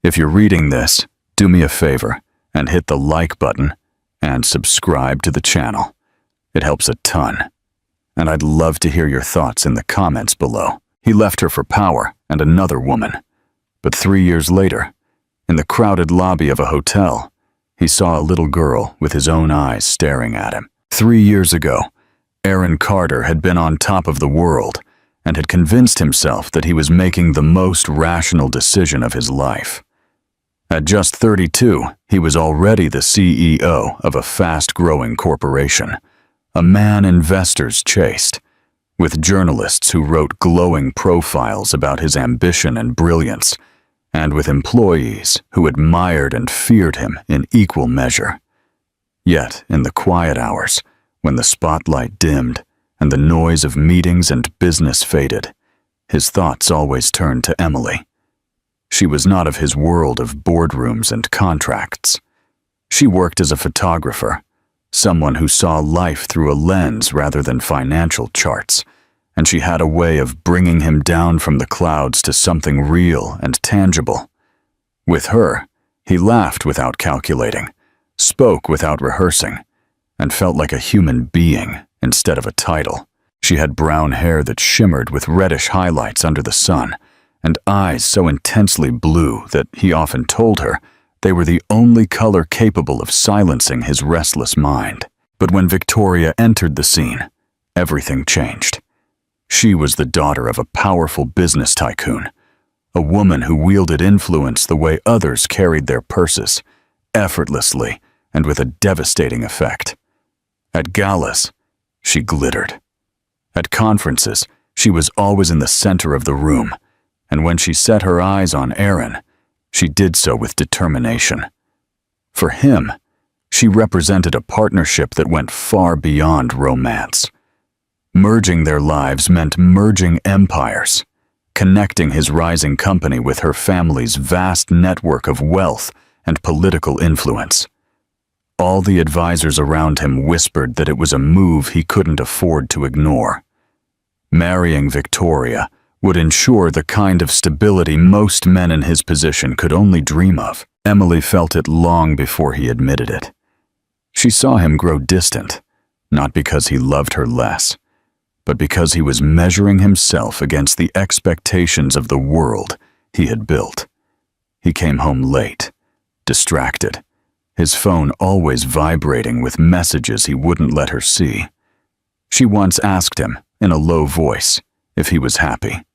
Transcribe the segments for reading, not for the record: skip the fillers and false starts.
If you're reading this, do me a favor and hit the like button and subscribe to the channel. It helps a ton. And I'd love to hear your thoughts in the comments below. He left her for power and another woman. But 3 years later, in the crowded lobby of a hotel, he saw a little girl with his own eyes staring at him. 3 years ago, Aaron Carter had been on top of the world and had convinced himself that he was making the most rational decision of his life. At just 32, he was already the CEO of a fast-growing corporation, a man investors chased, with journalists who wrote glowing profiles about his ambition and brilliance, and with employees who admired and feared him in equal measure. Yet, in the quiet hours, when the spotlight dimmed and the noise of meetings and business faded, his thoughts always turned to Emily. She was not of his world of boardrooms and contracts. She worked as a photographer, someone who saw life through a lens rather than financial charts, and she had a way of bringing him down from the clouds to something real and tangible. With her, he laughed without calculating, spoke without rehearsing, and felt like a human being instead of a title. She had brown hair that shimmered with reddish highlights under the sun, and eyes so intensely blue that he often told her they were the only color capable of silencing his restless mind. But when Victoria entered the scene, everything changed. She was the daughter of a powerful business tycoon, a woman who wielded influence the way others carried their purses, effortlessly and with a devastating effect. At galas, she glittered. At conferences, she was always in the center of the room, and when she set her eyes on Aaron, she did so with determination. For him, she represented a partnership that went far beyond romance. Merging their lives meant merging empires, connecting his rising company with her family's vast network of wealth and political influence. All the advisors around him whispered that it was a move he couldn't afford to ignore. Marrying Victoria would ensure the kind of stability most men in his position could only dream of. Emily felt it long before he admitted it. She saw him grow distant, not because he loved her less, but because he was measuring himself against the expectations of the world he had built. He came home late, distracted, his phone always vibrating with messages he wouldn't let her see. She once asked him, in a low voice, if he was happy.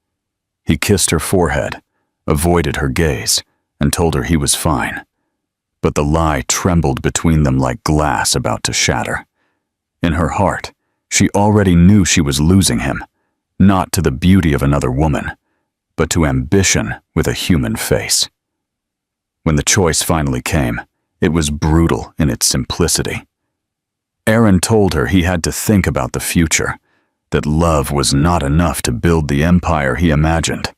He kissed her forehead, avoided her gaze, and told her he was fine. But the lie trembled between them like glass about to shatter. In her heart, she already knew she was losing him, not to the beauty of another woman, but to ambition with a human face. When the choice finally came, it was brutal in its simplicity. Aaron told her he had to think about the future, that love was not enough to build the empire he imagined,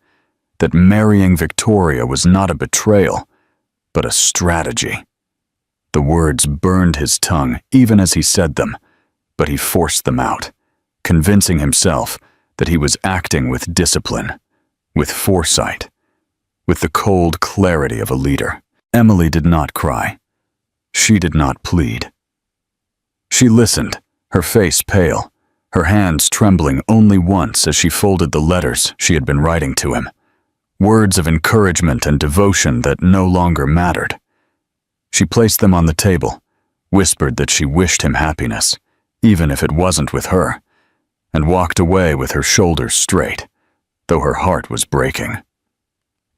that marrying Victoria was not a betrayal, but a strategy. The words burned his tongue even as he said them, but he forced them out, convincing himself that he was acting with discipline, with foresight, with the cold clarity of a leader. Emily did not cry. She did not plead. She listened, her face pale, her hands trembling only once as she folded the letters she had been writing to him, words of encouragement and devotion that no longer mattered. She placed them on the table, whispered that she wished him happiness, even if it wasn't with her, and walked away with her shoulders straight, though her heart was breaking.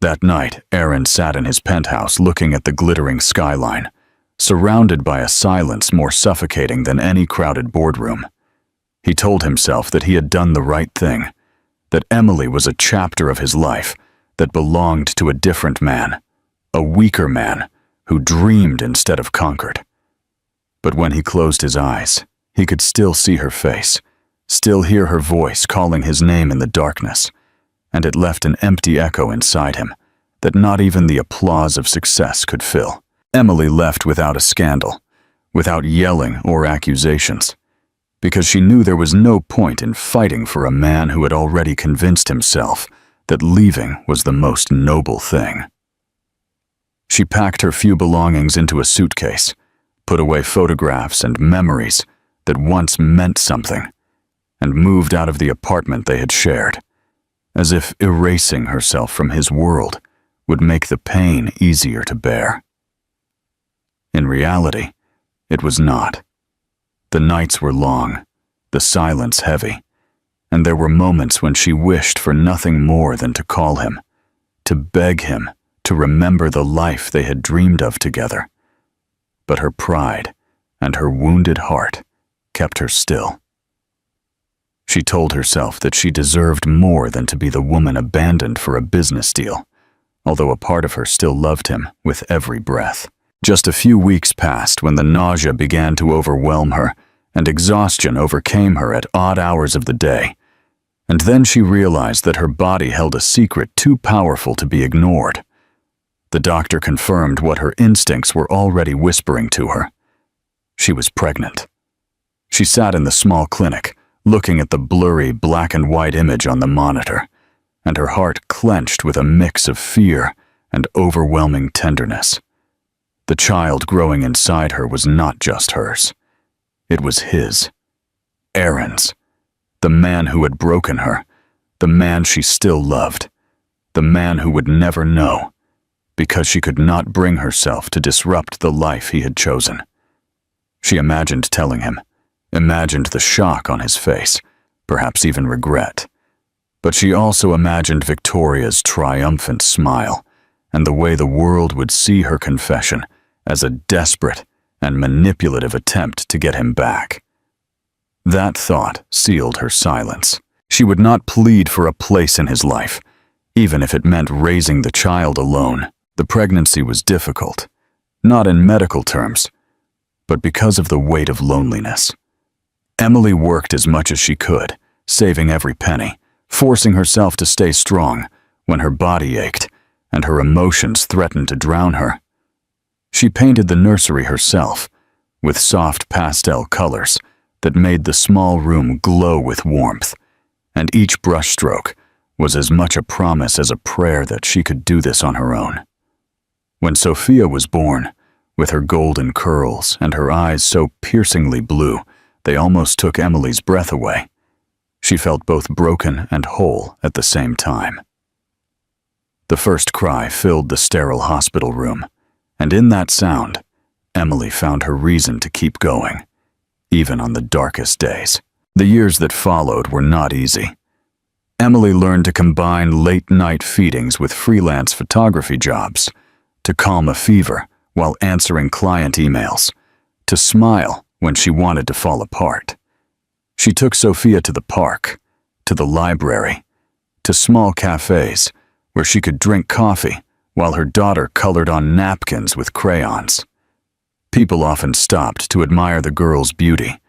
That night, Aaron sat in his penthouse looking at the glittering skyline, surrounded by a silence more suffocating than any crowded boardroom. He told himself that he had done the right thing, that Emily was a chapter of his life that belonged to a different man, a weaker man who dreamed instead of conquered. But when he closed his eyes, he could still see her face, still hear her voice calling his name in the darkness, and it left an empty echo inside him that not even the applause of success could fill. Emily left without a scandal, without yelling or accusations, because she knew there was no point in fighting for a man who had already convinced himself that leaving was the most noble thing. She packed her few belongings into a suitcase, put away photographs and memories that once meant something, and moved out of the apartment they had shared, as if erasing herself from his world would make the pain easier to bear. In reality, it was not. The nights were long, the silence heavy, and there were moments when she wished for nothing more than to call him, to beg him to remember the life they had dreamed of together. But her pride and her wounded heart kept her still. She told herself that she deserved more than to be the woman abandoned for a business deal, although a part of her still loved him with every breath. Just a few weeks passed when the nausea began to overwhelm her and exhaustion overcame her at odd hours of the day. And then she realized that her body held a secret too powerful to be ignored. The doctor confirmed what her instincts were already whispering to her. She was pregnant. She sat in the small clinic, looking at the blurry black and white image on the monitor, and her heart clenched with a mix of fear and overwhelming tenderness. The child growing inside her was not just hers. It was his. Aaron's. The man who had broken her. The man she still loved. The man who would never know, because she could not bring herself to disrupt the life he had chosen. She imagined telling him, imagined the shock on his face, perhaps even regret. But she also imagined Victoria's triumphant smile and the way the world would see her confession as a desperate and manipulative attempt to get him back. That thought sealed her silence. She would not plead for a place in his life, even if it meant raising the child alone. The pregnancy was difficult, not in medical terms, but because of the weight of loneliness. Emily worked as much as she could, saving every penny, forcing herself to stay strong when her body ached and her emotions threatened to drown her. She painted the nursery herself, with soft pastel colors that made the small room glow with warmth, and each brushstroke was as much a promise as a prayer that she could do this on her own. When Sophia was born, with her golden curls and her eyes so piercingly blue they almost took Emily's breath away, she felt both broken and whole at the same time. The first cry filled the sterile hospital room, and in that sound, Emily found her reason to keep going, even on the darkest days. The years that followed were not easy. Emily learned to combine late-night feedings with freelance photography jobs, to calm a fever while answering client emails, to smile when she wanted to fall apart. She took Sophia to the park, to the library, to small cafes where she could drink coffee while her daughter colored on napkins with crayons. People often stopped to admire the girl's beauty,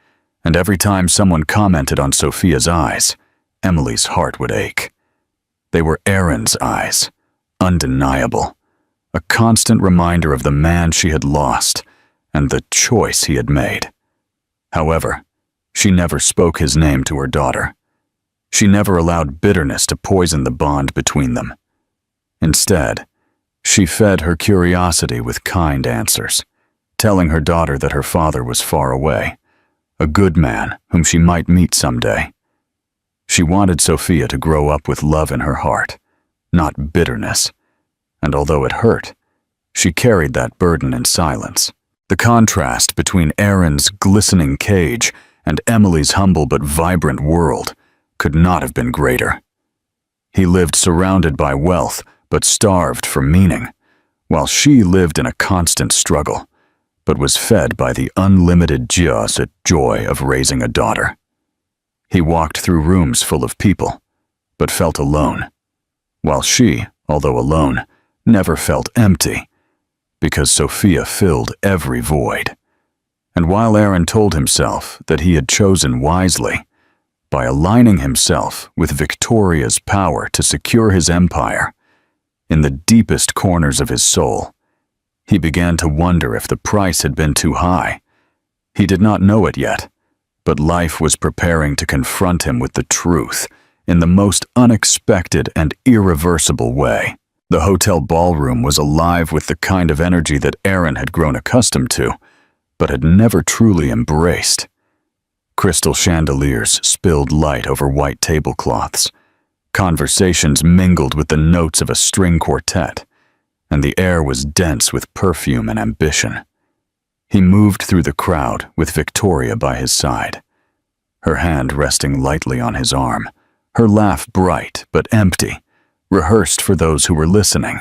and every time someone commented on Sophia's eyes, Emily's heart would ache. They were Aaron's eyes, undeniable, a constant reminder of the man she had lost and the choice he had made. However, she never spoke his name to her daughter. She never allowed bitterness to poison the bond between them. Instead, she fed her curiosity with kind answers, telling her daughter that her father was far away, a good man whom she might meet someday. She wanted Sophia to grow up with love in her heart, not bitterness, and although it hurt, she carried that burden in silence. The contrast between Aaron's glistening cage and Emily's humble but vibrant world could not have been greater. He lived surrounded by wealth but starved for meaning, while she lived in a constant struggle, but was fed by the unlimited joy of raising a daughter. He walked through rooms full of people, but felt alone, while she, although alone, never felt empty, because Sophia filled every void. And while Aaron told himself that he had chosen wisely, by aligning himself with Victoria's power to secure his empire, in the deepest corners of his soul, he began to wonder if the price had been too high. He did not know it yet, but life was preparing to confront him with the truth in the most unexpected and irreversible way. The hotel ballroom was alive with the kind of energy that Aaron had grown accustomed to, but had never truly embraced. Crystal chandeliers spilled light over white tablecloths. Conversations mingled with the notes of a string quartet, and the air was dense with perfume and ambition. He moved through the crowd with Victoria by his side, her hand resting lightly on his arm, her laugh bright but empty, rehearsed for those who were listening.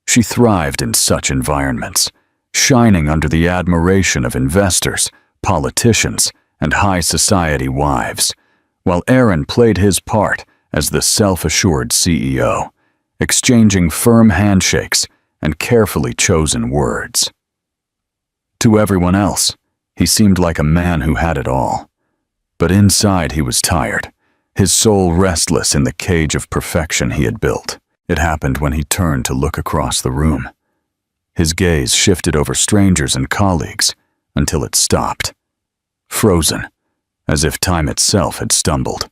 She thrived in such environments, shining under the admiration of investors, politicians, and high society wives, while Aaron played his part as the self-assured CEO, exchanging firm handshakes and carefully chosen words. To everyone else, he seemed like a man who had it all. But inside he was tired, his soul restless in the cage of perfection he had built. It happened when he turned to look across the room. His gaze shifted over strangers and colleagues until it stopped, frozen, as if time itself had stumbled.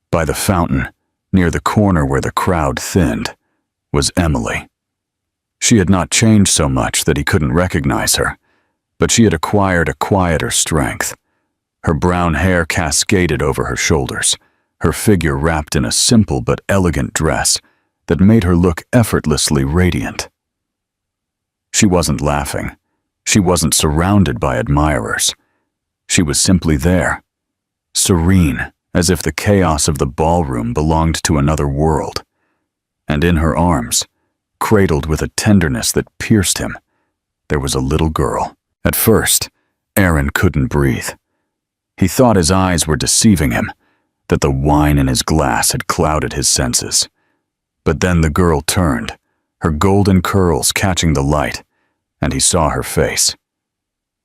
By the fountain, near the corner where the crowd thinned, was Emily. She had not changed so much that he couldn't recognize her, but she had acquired a quieter strength. Her brown hair cascaded over her shoulders, her figure wrapped in a simple but elegant dress that made her look effortlessly radiant. She wasn't laughing. She wasn't surrounded by admirers. She was simply there, serene, as if the chaos of the ballroom belonged to another world. And in her arms, cradled with a tenderness that pierced him, there was a little girl. At first, Aaron couldn't breathe. He thought his eyes were deceiving him, that the wine in his glass had clouded his senses. But then the girl turned, her golden curls catching the light, and he saw her face.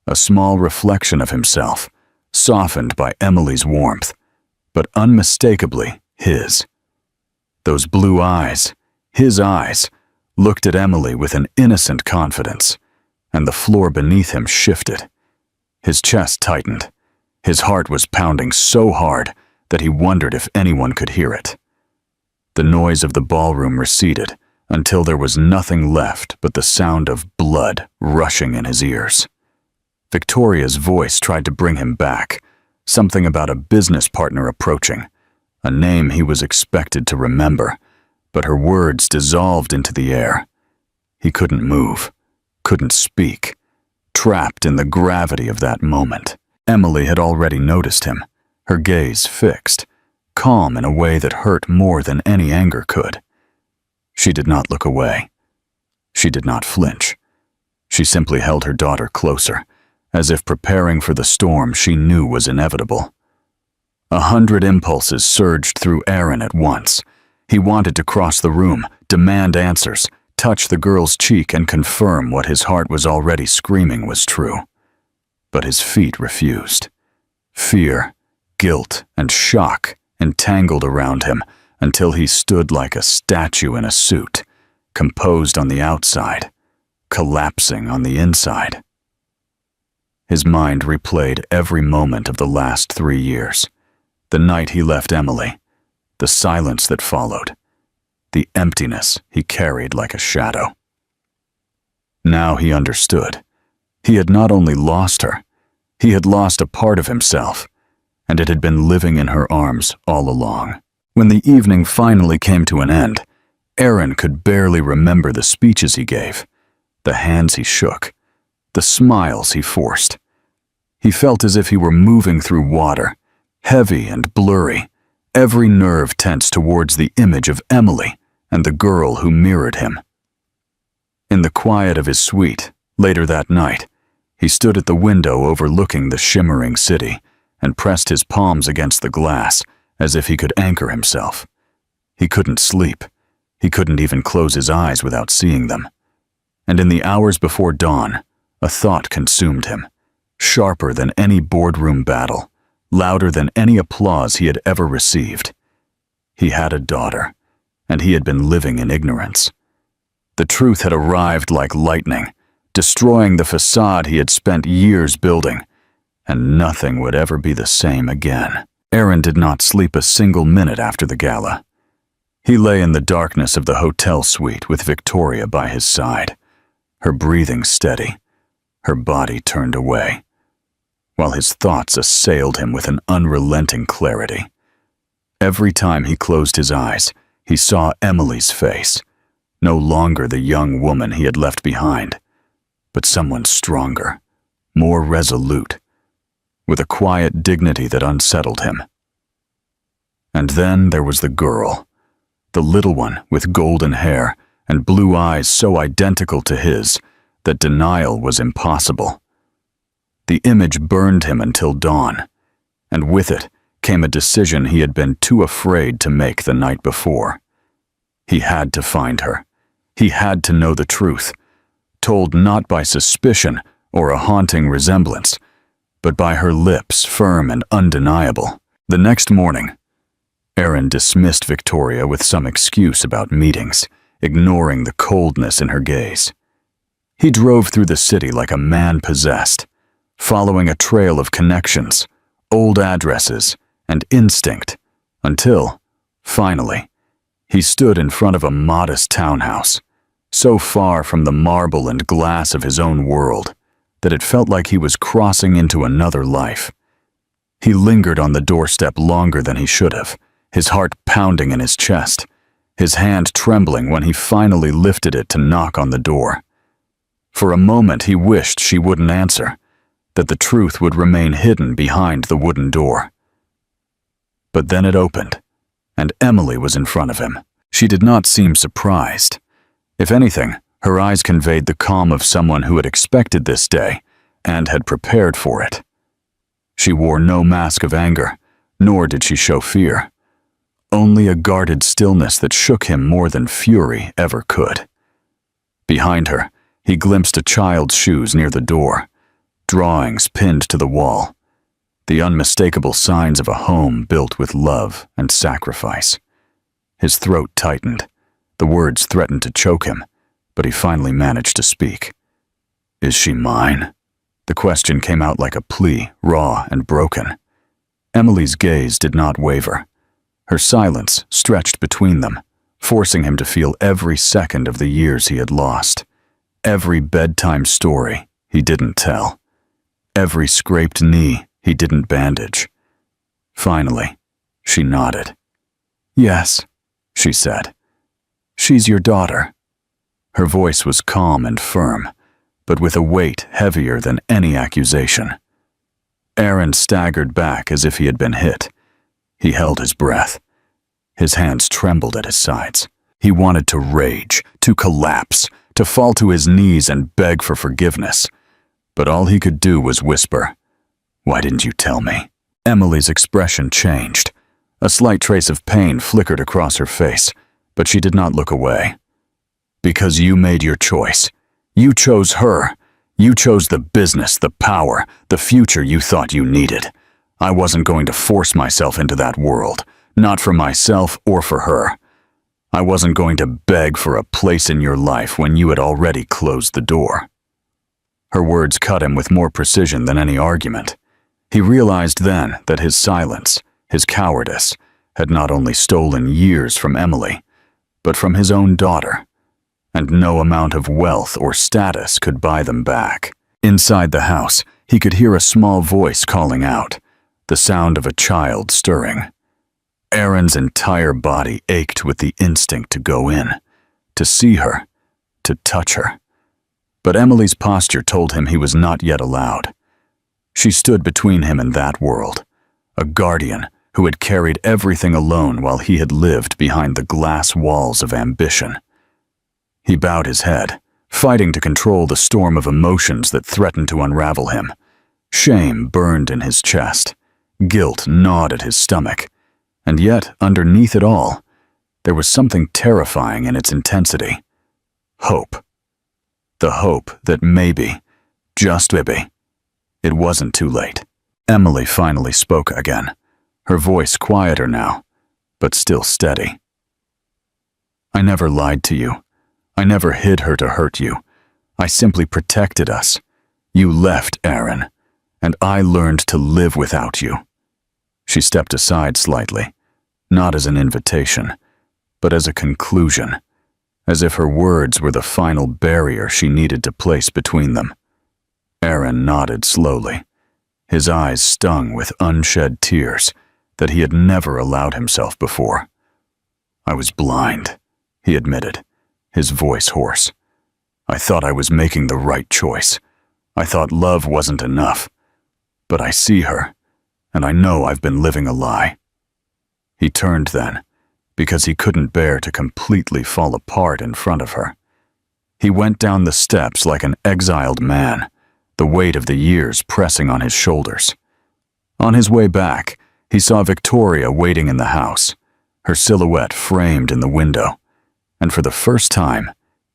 A small reflection of himself, softened by Emily's warmth, but unmistakably his. Those blue eyes, his eyes, looked at Emily with an innocent confidence, and the floor beneath him shifted. His chest tightened. His heart was pounding so hard that he wondered if anyone could hear it. The noise of the ballroom receded until there was nothing left but the sound of blood rushing in his ears. Victoria's voice tried to bring him back, something about a business partner approaching, a name he was expected to remember, but her words dissolved into the air. He couldn't move, couldn't speak, trapped in the gravity of that moment. Emily had already noticed him, her gaze fixed, calm in a way that hurt more than any anger could. She did not look away. She did not flinch. She simply held her daughter closer, as if preparing for the storm she knew was inevitable. 100 impulses surged through Aaron at once. He wanted to cross the room, demand answers, touch the girl's cheek and confirm what his heart was already screaming was true. But his feet refused. Fear, guilt, and shock entangled around him until he stood like a statue in a suit, composed on the outside, collapsing on the inside. His mind replayed every moment of the last 3 years, the night he left Emily, the silence that followed, the emptiness he carried like a shadow. Now he understood. He had not only lost her, he had lost a part of himself, and it had been living in her arms all along. When the evening finally came to an end, Aaron could barely remember the speeches he gave, the hands he shook, the smiles he forced. He felt as if he were moving through water, heavy and blurry, every nerve tense towards the image of Emily and the girl who mirrored him. In the quiet of his suite, later that night, he stood at the window overlooking the shimmering city and pressed his palms against the glass as if he could anchor himself. He couldn't sleep. He couldn't even close his eyes without seeing them. And in the hours before dawn, a thought consumed him, sharper than any boardroom battle, louder than any applause he had ever received. He had a daughter, and he had been living in ignorance. The truth had arrived like lightning, destroying the facade he had spent years building, and nothing would ever be the same again. Aaron did not sleep a single minute after the gala. He lay in the darkness of the hotel suite with Victoria by his side, her breathing steady, her body turned away, while his thoughts assailed him with an unrelenting clarity. Every time he closed his eyes, he saw Emily's face, no longer the young woman he had left behind, but someone stronger, more resolute, with a quiet dignity that unsettled him. And then there was the girl, the little one with golden hair and blue eyes so identical to his that denial was impossible. The image burned him until dawn, and with it came a decision he had been too afraid to make the night before. He had to find her. He had to know the truth, told not by suspicion or a haunting resemblance, but by her lips, firm and undeniable. The next morning, Aaron dismissed Victoria with some excuse about meetings, ignoring the coldness in her gaze. He drove through the city like a man possessed, following a trail of connections, old addresses, and instinct, until, finally, he stood in front of a modest townhouse, so far from the marble and glass of his own world that it felt like he was crossing into another life. He lingered on the doorstep longer than he should have, his heart pounding in his chest, his hand trembling when he finally lifted it to knock on the door. For a moment he wished she wouldn't answer, that the truth would remain hidden behind the wooden door. But then it opened, and Emily was in front of him. She did not seem surprised. If anything, her eyes conveyed the calm of someone who had expected this day and had prepared for it. She wore no mask of anger, nor did she show fear. Only a guarded stillness that shook him more than fury ever could. Behind her, he glimpsed a child's shoes near the door, drawings pinned to the wall, the unmistakable signs of a home built with love and sacrifice. His throat tightened. The words threatened to choke him, but he finally managed to speak. "Is she mine?" The question came out like a plea, raw and broken. Emily's gaze did not waver. Her silence stretched between them, forcing him to feel every second of the years he had lost, every bedtime story he didn't tell, every scraped knee he didn't bandage. Finally, she nodded. "Yes," she said. "She's your daughter." Her voice was calm and firm, but with a weight heavier than any accusation. Aaron staggered back as if he had been hit. He held his breath. His hands trembled at his sides. He wanted to rage, to collapse, to fall to his knees and beg for forgiveness. But all he could do was whisper, "Why didn't you tell me?" Emily's expression changed. A slight trace of pain flickered across her face, but she did not look away. "Because you made your choice. You chose her. You chose the business, the power, the future you thought you needed. I wasn't going to force myself into that world, not for myself or for her. I wasn't going to beg for a place in your life when you had already closed the door." Her words cut him with more precision than any argument. He realized then that his silence, his cowardice, had not only stolen years from Emily, but from his own daughter, and no amount of wealth or status could buy them back. Inside the house, he could hear a small voice calling out, the sound of a child stirring. Aaron's entire body ached with the instinct to go in, to see her, to touch her. But Emily's posture told him he was not yet allowed. She stood between him and that world, a guardian who had carried everything alone while he had lived behind the glass walls of ambition. He bowed his head, fighting to control the storm of emotions that threatened to unravel him. Shame burned in his chest. Guilt gnawed at his stomach. And yet, underneath it all, there was something terrifying in its intensity. Hope. The hope that maybe, just maybe, it wasn't too late. Emily finally spoke again, her voice quieter now, but still steady. "I never lied to you. I never hid her to hurt you. I simply protected us. You left, Aaron, and I learned to live without you." She stepped aside slightly, not as an invitation, but as a conclusion, as if her words were the final barrier she needed to place between them. Aaron nodded slowly, his eyes stung with unshed tears that he had never allowed himself before. "I was blind," he admitted, his voice hoarse. "I thought I was making the right choice. I thought love wasn't enough. But I see her, and I know I've been living a lie." He turned then, because he couldn't bear to completely fall apart in front of her. He went down the steps like an exiled man, the weight of the years pressing on his shoulders. On his way back, he saw Victoria waiting in the house, her silhouette framed in the window, and for the first time,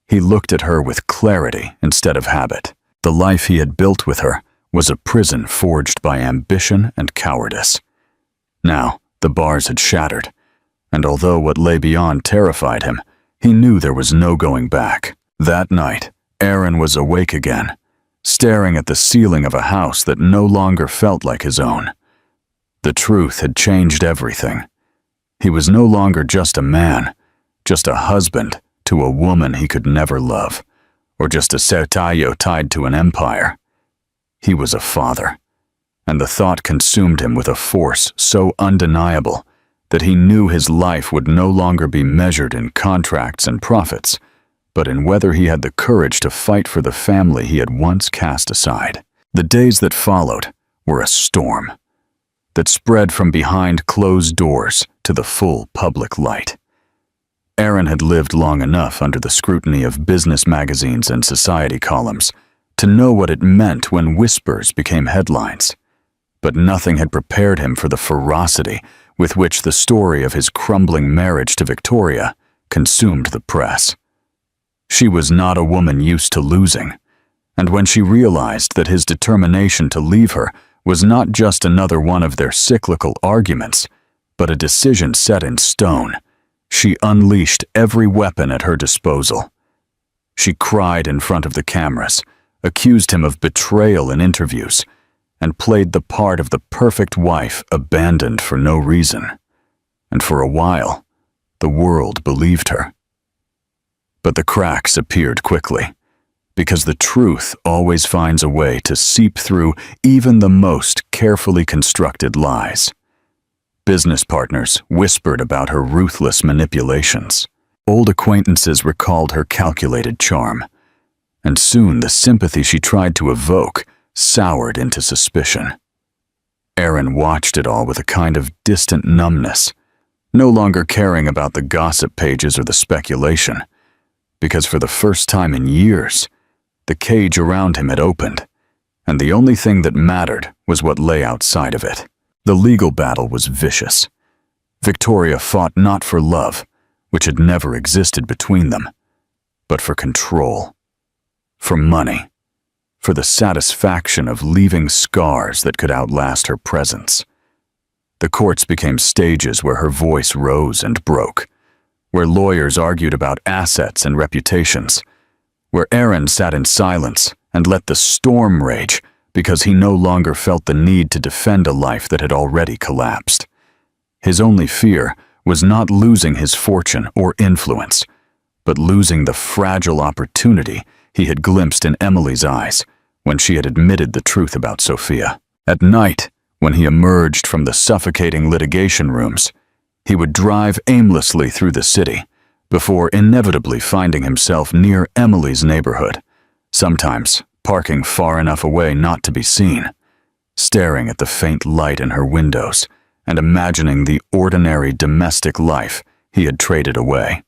he looked at her with clarity instead of habit. The life he had built with her was a prison forged by ambition and cowardice. Now, the bars had shattered, and although what lay beyond terrified him, he knew there was no going back. That night, Aaron was awake again, staring at the ceiling of a house that no longer felt like his own. The truth had changed everything. He was no longer just a man, just a husband to a woman he could never love, or just a sertayo tied to an empire. He was a father, and the thought consumed him with a force so undeniable that he knew his life would no longer be measured in contracts and profits, but in whether he had the courage to fight for the family he had once cast aside. The days that followed were a storm that spread from behind closed doors to the full public light. Aaron had lived long enough under the scrutiny of business magazines and society columns to know what it meant when whispers became headlines, but nothing had prepared him for the ferocity with which the story of his crumbling marriage to Victoria consumed the press. She was not a woman used to losing, and when she realized that his determination to leave her was not just another one of their cyclical arguments, but a decision set in stone, she unleashed every weapon at her disposal. She cried in front of the cameras, accused him of betrayal in interviews, and played the part of the perfect wife abandoned for no reason. And for a while, the world believed her. But the cracks appeared quickly, because the truth always finds a way to seep through even the most carefully constructed lies. Business partners whispered about her ruthless manipulations. Old acquaintances recalled her calculated charm, and soon the sympathy she tried to evoke soured into suspicion. Aaron watched it all with a kind of distant numbness, no longer caring about the gossip pages or the speculation, because for the first time in years, the cage around him had opened, and the only thing that mattered was what lay outside of it. The legal battle was vicious. Victoria fought not for love, which had never existed between them, but for control, for money, for the satisfaction of leaving scars that could outlast her presence. The courts became stages where her voice rose and broke, where lawyers argued about assets and reputations, where Aaron sat in silence and let the storm rage because he no longer felt the need to defend a life that had already collapsed. His only fear was not losing his fortune or influence, but losing the fragile opportunity he had glimpsed in Emily's eyes when she had admitted the truth about Sophia. At night, when he emerged from the suffocating litigation rooms, he would drive aimlessly through the city before inevitably finding himself near Emily's neighborhood, sometimes parking far enough away not to be seen, staring at the faint light in her windows and imagining the ordinary domestic life he had traded away.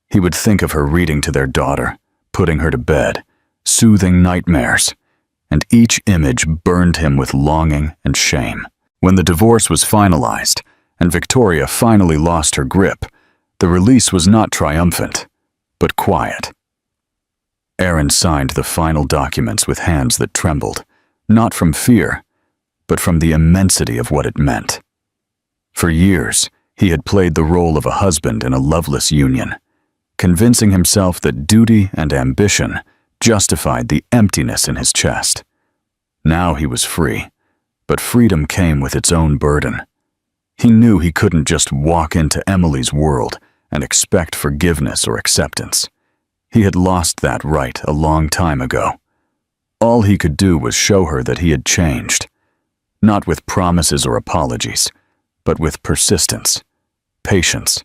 He would think of her reading to their daughter, putting her to bed, soothing nightmares, and each image burned him with longing and shame. When the divorce was finalized and Victoria finally lost her grip, the release was not triumphant, but quiet. Aaron signed the final documents with hands that trembled, not from fear, but from the immensity of what it meant. For years, he had played the role of a husband in a loveless union, convincing himself that duty and ambition justified the emptiness in his chest. Now he was free, but freedom came with its own burden. He knew he couldn't just walk into Emily's world and expect forgiveness or acceptance. He had lost that right a long time ago. All he could do was show her that he had changed, not with promises or apologies, but with persistence, patience,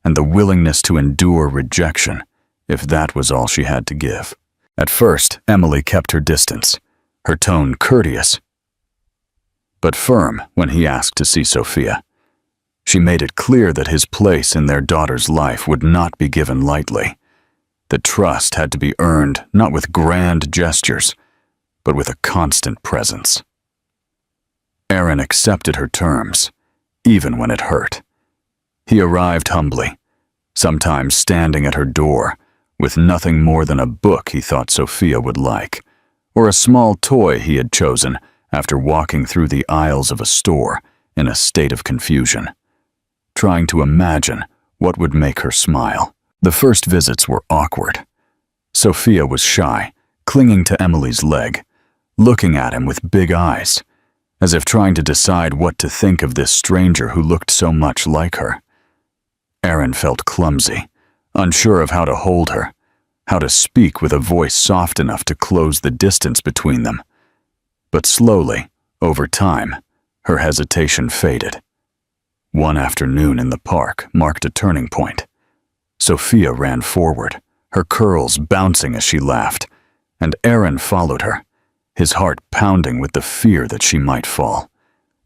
and the willingness to endure rejection, if that was all she had to give. At first, Emily kept her distance, her tone courteous, but firm when he asked to see Sophia. She made it clear that his place in their daughter's life would not be given lightly. That trust had to be earned not with grand gestures, but with a constant presence. Aaron accepted her terms, even when it hurt. He arrived humbly, sometimes standing at her door, with nothing more than a book he thought Sophia would like, or a small toy he had chosen after walking through the aisles of a store in a state of confusion, trying to imagine what would make her smile. The first visits were awkward. Sophia was shy, clinging to Emily's leg, looking at him with big eyes, as if trying to decide what to think of this stranger who looked so much like her. Aaron felt clumsy, unsure of how to hold her, how to speak with a voice soft enough to close the distance between them. But slowly, over time, her hesitation faded. One afternoon in the park marked a turning point. Sophia ran forward, her curls bouncing as she laughed, and Aaron followed her, his heart pounding with the fear that she might fall,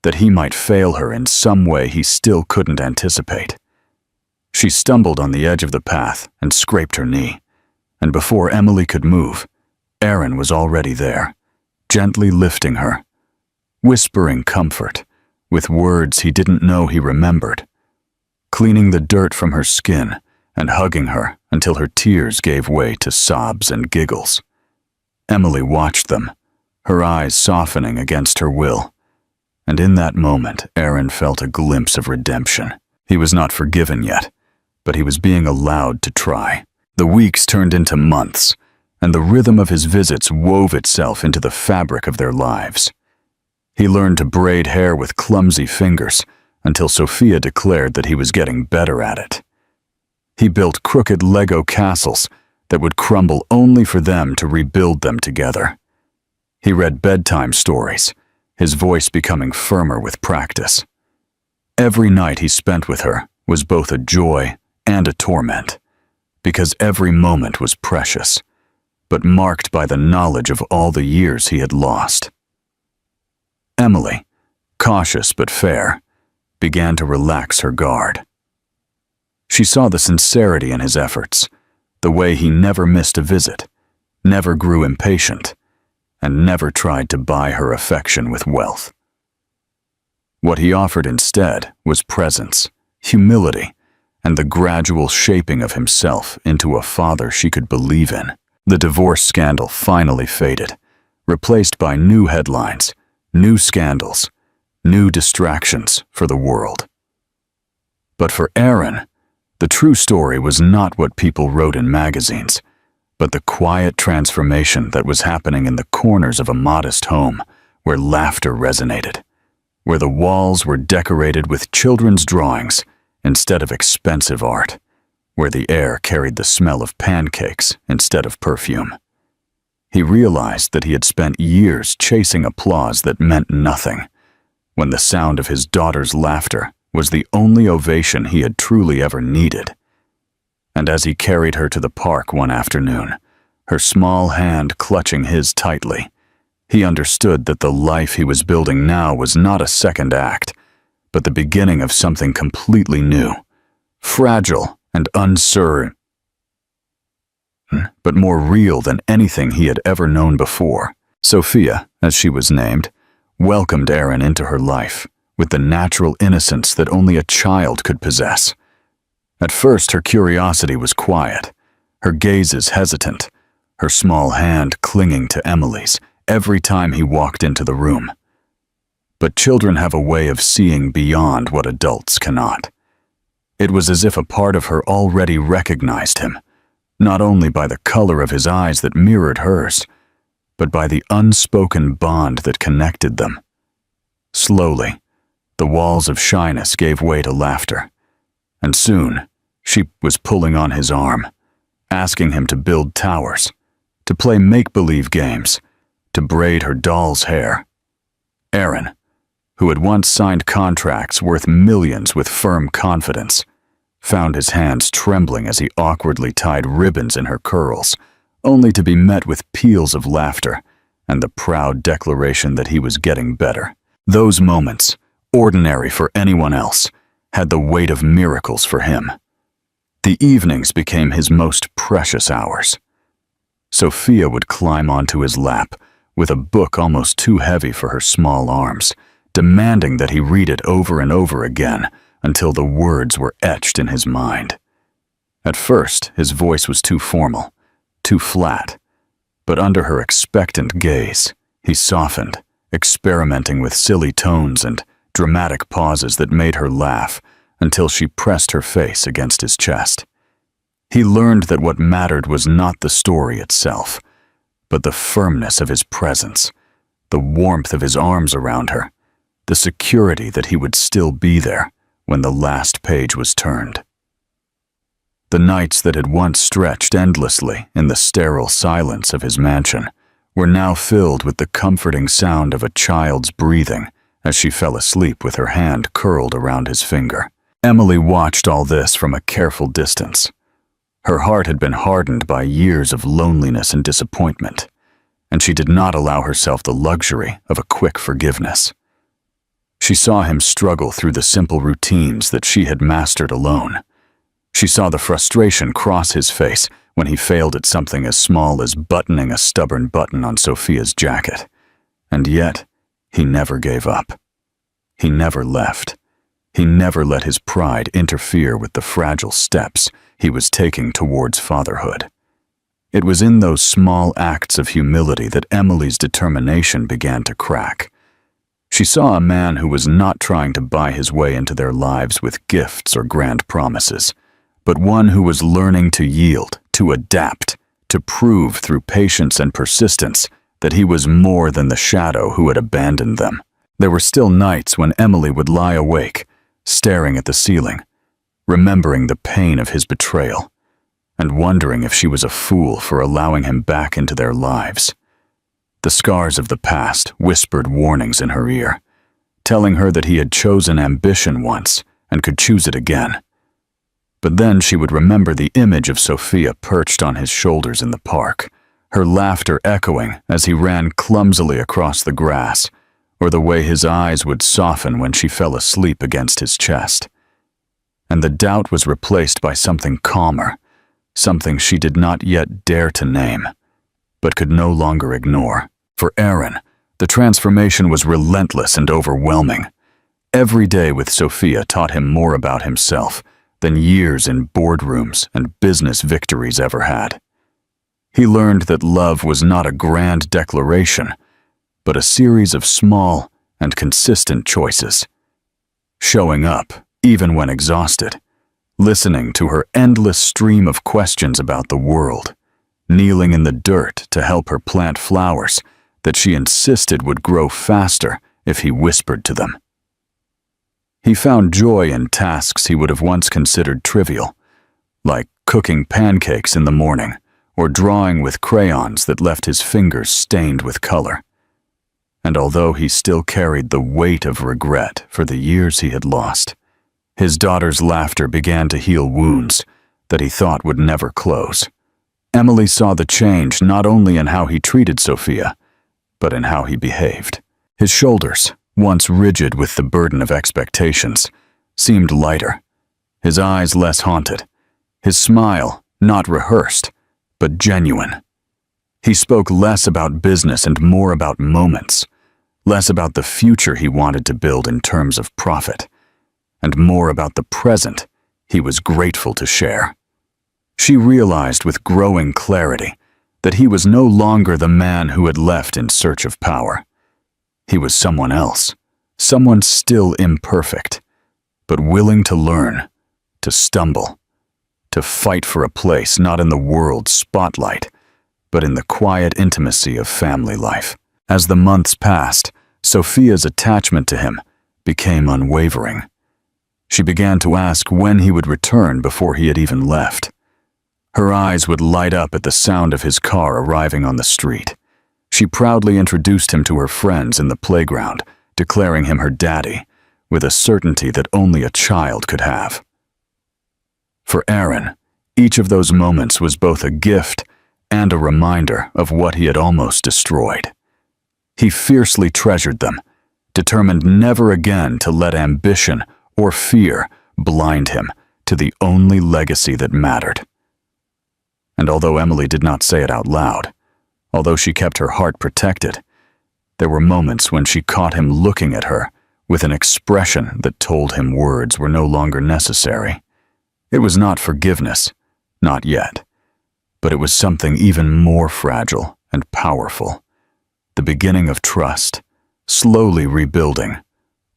that he might fail her in some way he still couldn't anticipate. She stumbled on the edge of the path and scraped her knee, and before Emily could move, Aaron was already there, gently lifting her, whispering comfort, with words he didn't know he remembered, cleaning the dirt from her skin and hugging her until her tears gave way to sobs and giggles. Emily watched them, her eyes softening against her will, and in that moment Aaron felt a glimpse of redemption. He was not forgiven yet, but he was being allowed to try. The weeks turned into months, and the rhythm of his visits wove itself into the fabric of their lives. He learned to braid hair with clumsy fingers until Sophia declared that he was getting better at it. He built crooked Lego castles that would crumble only for them to rebuild them together. He read bedtime stories, his voice becoming firmer with practice. Every night he spent with her was both a joy and a torment, because every moment was precious, but marked by the knowledge of all the years he had lost. Emily, cautious but fair, began to relax her guard. She saw the sincerity in his efforts, the way he never missed a visit, never grew impatient, and never tried to buy her affection with wealth. What he offered instead was presence, humility, and the gradual shaping of himself into a father she could believe in. The divorce scandal finally faded, replaced by new headlines, new scandals, new distractions for the world. But for Aaron, the true story was not what people wrote in magazines, but the quiet transformation that was happening in the corners of a modest home where laughter resonated, where the walls were decorated with children's drawings instead of expensive art, where the air carried the smell of pancakes instead of perfume. He realized that he had spent years chasing applause that meant nothing, when the sound of his daughter's laughter was the only ovation he had truly ever needed. And as he carried her to the park one afternoon, her small hand clutching his tightly, he understood that the life he was building now was not a second act, but the beginning of something completely new, fragile and uncertain, but more real than anything he had ever known before. Sophia, as she was named, welcomed Aaron into her life with the natural innocence that only a child could possess. At first, her curiosity was quiet, her gazes hesitant, her small hand clinging to Emily's every time he walked into the room. But children have a way of seeing beyond what adults cannot. It was as if a part of her already recognized him, not only by the color of his eyes that mirrored hers, but by the unspoken bond that connected them. Slowly, the walls of shyness gave way to laughter, and soon, She was pulling on his arm, asking him to build towers, to play make-believe games, to braid her doll's hair. Aaron, who had once signed contracts worth millions with firm confidence, found his hands trembling as he awkwardly tied ribbons in her curls, only to be met with peals of laughter and the proud declaration that he was getting better. Those moments, ordinary for anyone else, had the weight of miracles for him. The evenings became his most precious hours. Sophia would climb onto his lap with a book almost too heavy for her small arms, demanding that he read it over and over again until the words were etched in his mind. At first, his voice was too formal, too flat, but under her expectant gaze, he softened, experimenting with silly tones and dramatic pauses that made her laugh until she pressed her face against his chest. He learned that what mattered was not the story itself, but the firmness of his presence, the warmth of his arms around her, the security that he would still be there when the last page was turned. The nights that had once stretched endlessly in the sterile silence of his mansion were now filled with the comforting sound of a child's breathing as she fell asleep with her hand curled around his finger. Emily watched all this from a careful distance. Her heart had been hardened by years of loneliness and disappointment, and she did not allow herself the luxury of a quick forgiveness. She saw him struggle through the simple routines that she had mastered alone. She saw the frustration cross his face when he failed at something as small as buttoning a stubborn button on Sophia's jacket. And yet, he never gave up. He never left. He never let his pride interfere with the fragile steps he was taking towards fatherhood. It was in those small acts of humility that Emily's determination began to crack. She saw a man who was not trying to buy his way into their lives with gifts or grand promises, but one who was learning to yield, to adapt, to prove through patience and persistence that he was more than the shadow who had abandoned them. There were still nights when Emily would lie awake, staring at the ceiling, remembering the pain of his betrayal, and wondering if she was a fool for allowing him back into their lives. The scars of the past whispered warnings in her ear, telling her that he had chosen ambition once and could choose it again. But then she would remember the image of Sophia perched on his shoulders in the park, her laughter echoing as he ran clumsily across the grass, or the way his eyes would soften when she fell asleep against his chest. And the doubt was replaced by something calmer, something she did not yet dare to name, but could no longer ignore. For Aaron, the transformation was relentless and overwhelming. Every day with Sophia taught him more about himself than years in boardrooms and business victories ever had. He learned that love was not a grand declaration, but a series of small and consistent choices. Showing up, even when exhausted, listening to her endless stream of questions about the world, kneeling in the dirt to help her plant flowers that she insisted would grow faster if he whispered to them. He found joy in tasks he would have once considered trivial, like cooking pancakes in the morning or drawing with crayons that left his fingers stained with color. And although he still carried the weight of regret for the years he had lost, his daughter's laughter began to heal wounds that he thought would never close. Emily saw the change not only in how he treated Sophia, but in how he behaved. His shoulders, once rigid with the burden of expectations, seemed lighter, his eyes less haunted, his smile not rehearsed, but genuine. He spoke less about business and more about moments, less about the future he wanted to build in terms of profit, and more about the present he was grateful to share. She realized with growing clarity that he was no longer the man who had left in search of power. He was someone else, someone still imperfect, but willing to learn, to stumble, to fight for a place not in the world's spotlight, but in the quiet intimacy of family life. As the months passed, Sophia's attachment to him became unwavering. She began to ask when he would return before he had even left. Her eyes would light up at the sound of his car arriving on the street. She proudly introduced him to her friends in the playground, declaring him her daddy, with a certainty that only a child could have. For Aaron, each of those moments was both a gift and a reminder of what he had almost destroyed. He fiercely treasured them, determined never again to let ambition or fear blind him to the only legacy that mattered. And although Emily did not say it out loud, although she kept her heart protected, there were moments when she caught him looking at her with an expression that told him words were no longer necessary. It was not forgiveness, not yet, but it was something even more fragile and powerful. The beginning of trust, slowly rebuilding,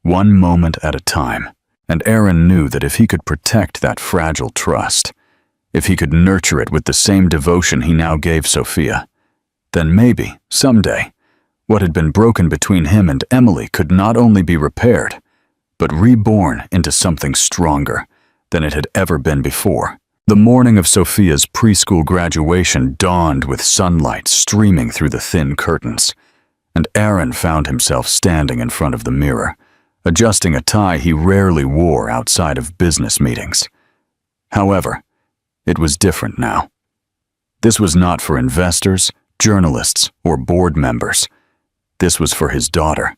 one moment at a time. And Aaron knew that if he could protect that fragile trust, if he could nurture it with the same devotion he now gave Sophia, then maybe, someday, what had been broken between him and Emily could not only be repaired, but reborn into something stronger than it had ever been before. The morning of Sophia's preschool graduation dawned with sunlight streaming through the thin curtains, and Aaron found himself standing in front of the mirror, adjusting a tie he rarely wore outside of business meetings. However, it was different now. This was not for investors, journalists, or board members. This was for his daughter,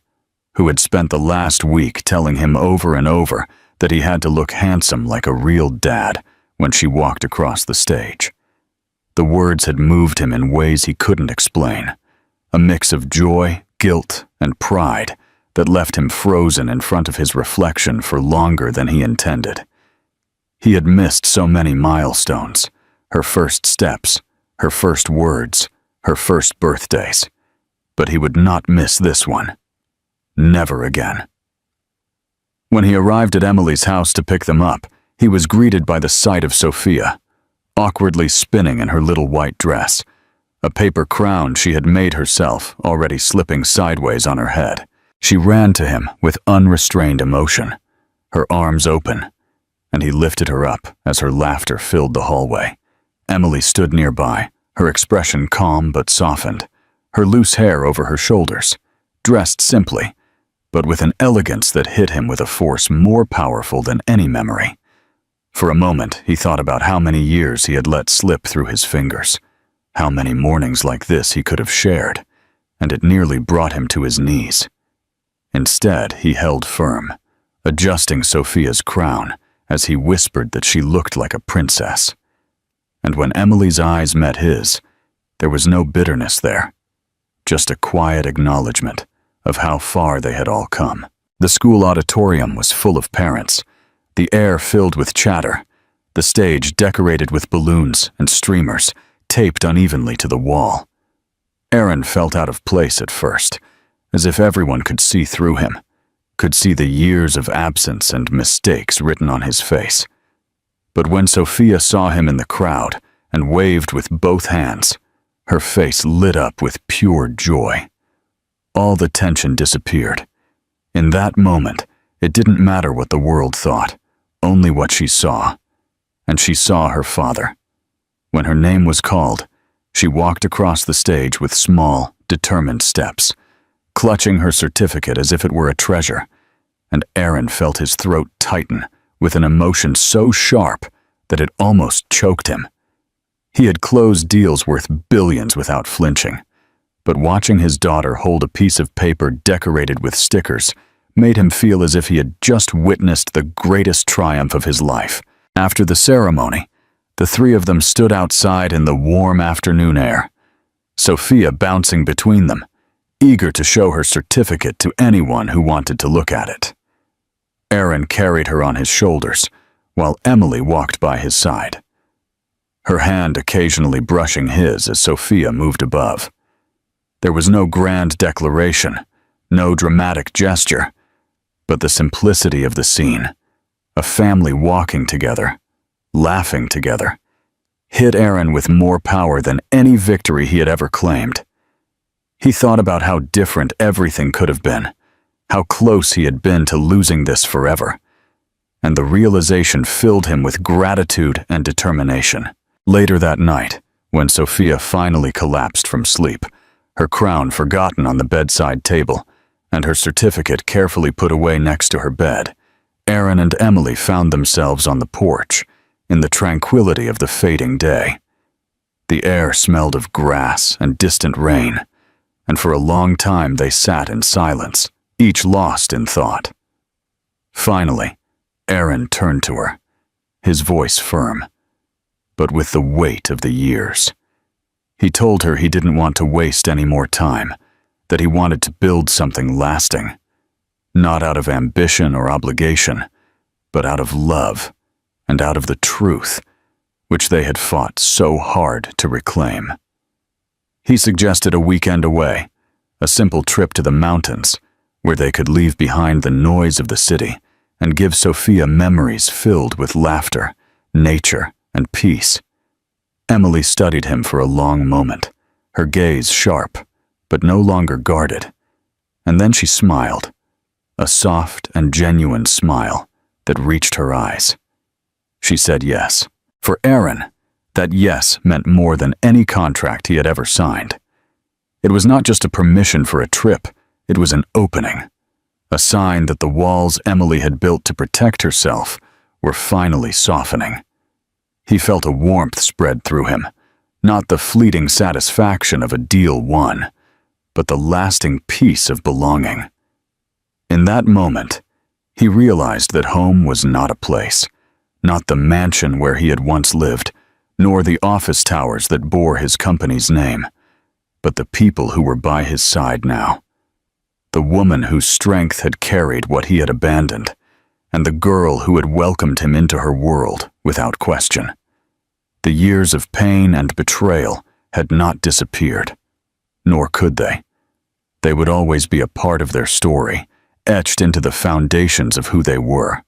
who had spent the last week telling him over and over that he had to look handsome like a real dad when she walked across the stage. The words had moved him in ways he couldn't explain, a mix of joy, guilt, and pride that left him frozen in front of his reflection for longer than he intended. He had missed so many milestones, her first steps, her first words, her first birthdays, but he would not miss this one. Never again. When he arrived at Emily's house to pick them up, he was greeted by the sight of Sophia, awkwardly spinning in her little white dress, a paper crown she had made herself already slipping sideways on her head. She ran to him with unrestrained emotion, her arms open, and he lifted her up as her laughter filled the hallway. Emily stood nearby, her expression calm but softened, her loose hair over her shoulders, dressed simply, but with an elegance that hit him with a force more powerful than any memory. For a moment, he thought about how many years he had let slip through his fingers, how many mornings like this he could have shared, and it nearly brought him to his knees. Instead, he held firm, adjusting Sophia's crown as he whispered that she looked like a princess. And when Emily's eyes met his, there was no bitterness there, just a quiet acknowledgement of how far they had all come. The school auditorium was full of parents, the air filled with chatter, the stage decorated with balloons and streamers taped unevenly to the wall. Aaron felt out of place at first, as if everyone could see through him, could see the years of absence and mistakes written on his face. But when Sophia saw him in the crowd and waved with both hands, her face lit up with pure joy. All the tension disappeared. In that moment, it didn't matter what the world thought, only what she saw. And she saw her father. When her name was called, she walked across the stage with small, determined steps, clutching her certificate as if it were a treasure, and Aaron felt his throat tighten with an emotion so sharp that it almost choked him. He had closed deals worth billions without flinching, but watching his daughter hold a piece of paper decorated with stickers made him feel as if he had just witnessed the greatest triumph of his life. After the ceremony, the three of them stood outside in the warm afternoon air, Sophia bouncing between them, eager to show her certificate to anyone who wanted to look at it. Aaron carried her on his shoulders, while Emily walked by his side, her hand occasionally brushing his as Sophia moved above. There was no grand declaration, no dramatic gesture, but the simplicity of the scene, a family walking together, laughing together, hit Aaron with more power than any victory he had ever claimed. He thought about how different everything could have been, how close he had been to losing this forever. and the realization filled him with gratitude and determination. Later that night, when Sophia finally collapsed from sleep, her crown forgotten on the bedside table, and her certificate carefully put away next to her bed, Aaron and Emily found themselves on the porch, in the tranquility of the fading day. The air smelled of grass and distant rain, and for a long time they sat in silence, each lost in thought. Finally, Aaron turned to her, his voice firm, but with the weight of the years. He told her he didn't want to waste any more time, that he wanted to build something lasting, not out of ambition or obligation, but out of love and out of the truth, which they had fought so hard to reclaim. He suggested a weekend away, a simple trip to the mountains, where they could leave behind the noise of the city and give Sophia memories filled with laughter, nature, and peace. Emily studied him for a long moment, her gaze sharp, but no longer guarded, and then she smiled, a soft and genuine smile that reached her eyes. She said yes. For Aaron, that yes meant more than any contract he had ever signed. It was not just a permission for a trip, it was an opening, a sign that the walls Emily had built to protect herself were finally softening. He felt a warmth spread through him, not the fleeting satisfaction of a deal won, but the lasting peace of belonging. In that moment, he realized that home was not a place, not the mansion where he had once lived, nor the office towers that bore his company's name, but the people who were by his side now. The woman whose strength had carried what he had abandoned, and the girl who had welcomed him into her world without question. The years of pain and betrayal had not disappeared, nor could they. They would always be a part of their story, etched into the foundations of who they were.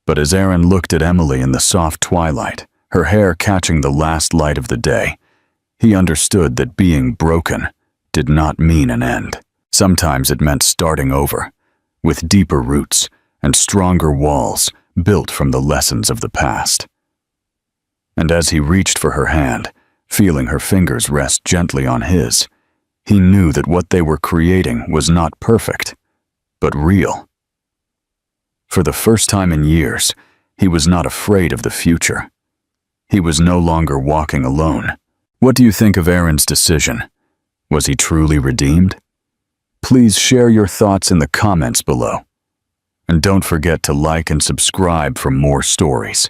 But as Aaron looked at Emily in the soft twilight, her hair catching the last light of the day, he understood that being broken did not mean an end. Sometimes it meant starting over, with deeper roots and stronger walls built from the lessons of the past. And as he reached for her hand, feeling her fingers rest gently on his, he knew that what they were creating was not perfect, but real. For the first time in years, he was not afraid of the future. He was no longer walking alone. What do you think of Aaron's decision? Was he truly redeemed? Please share your thoughts in the comments below. And don't forget to like and subscribe for more stories.